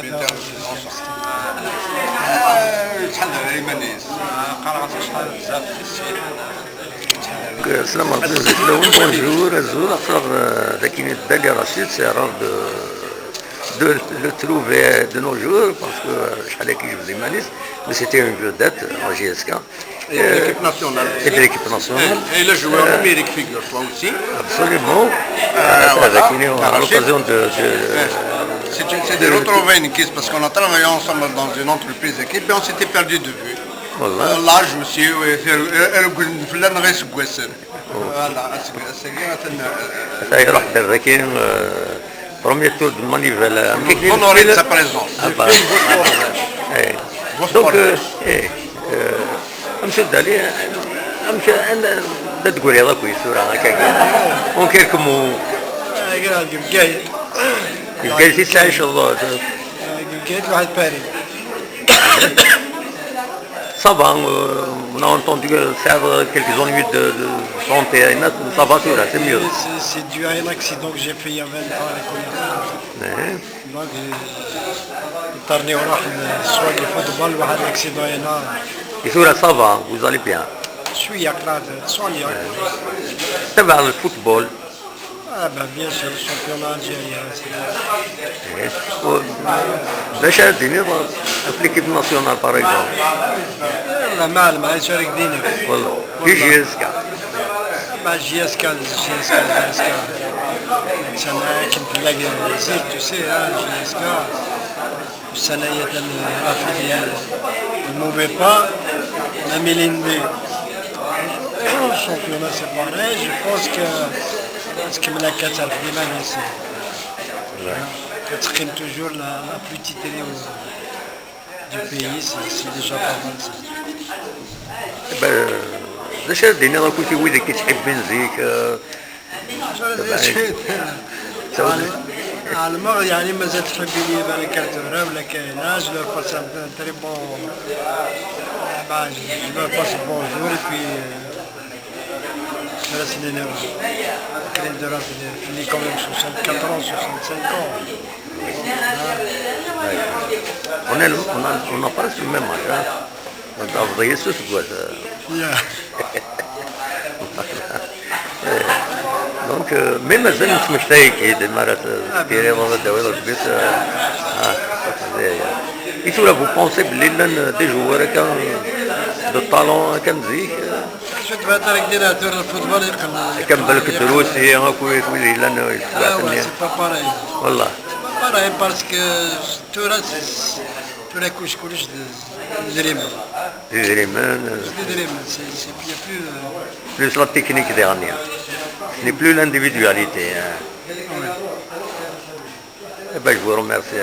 بينتر شحال دابا ايمانيس قرات شحال بزاف في السيد السلام عليكم. Bonjour, alors Dali Rachid, c'est rare de le trouver de nos jours parce que je savais qu'il faisait humaniste, mais c'était une vedette en GSK. Et de l'équipe nationale aussi. Et de l'équipe nationale. Et le joueur numérique, figure-toi aussi. Absolument. Voilà. On a l'occasion de C'est de retrouver une équipe parce qu'on a travaillé ensemble dans une entreprise équipe et on s'était perdu de vue. Voilà. L'âge aussi, فلان غير سكواسر. Voilà, c'est يروح لكن premier tour de manivelle. honorer de sa présence. Donc, أمشي دالي أمشي أنا لا تقولي هذا كويس ولا هكا ونكركمو قالت لي إن شاء الله قالت واحد باري ça va, on a entendu faire quelques ennuis de santé, ça va tout là, c'est mieux. C'est dû à un accident que j'ai fait il y a 20 ans avec une donc اضطرني نروح نسوق الفوتبول واحد الاكسيدون هنا Et tout là, ça va, vous allez bien. شويه قرات سونيا تبع الفوتبول. bien sûr le championnat algérien باش هاديني في l'équipe nationale par exemple. لا ما يشارك دينك والله في GSK. جي اس كا السنة كنت نلاقي زيد توسي جي اس كا السنة رافدي الموفي با ميليندي الشامبيونات سي باري جو بونس تكمل كتر ديما نسي كتقيم توجور لا بلو تيتري دو بيي سي ديجا با باش هاديني راه كلشي ويدك كتحب بنزيك. على المغرب يعني مازال تحبي لي بالكارتورا ولا كاينه جو لور باس تري بون جو لور باس بونجور في 3 سنين كريم دو راسي اللي كوميم 64 65 On a presque le même âge, hein. On a envoyé ce quoi ça. Donc, même si je me suis dit que مرات كثيرة والله الدوائر البيت Et tout là, vous pensez que des joueurs de talent كان زيك شفت بهذا الكديراتور الفوتبول يقلنا كان بالك الدروسي هاكويت ويلي لنا يتبعثني سي با باراي والله باراي باسكو تورا كلش دريمان c'est plus la technique dernière. Ce n'est plus l'individualité. Hein. ouais. Eh ben, je vous remercie.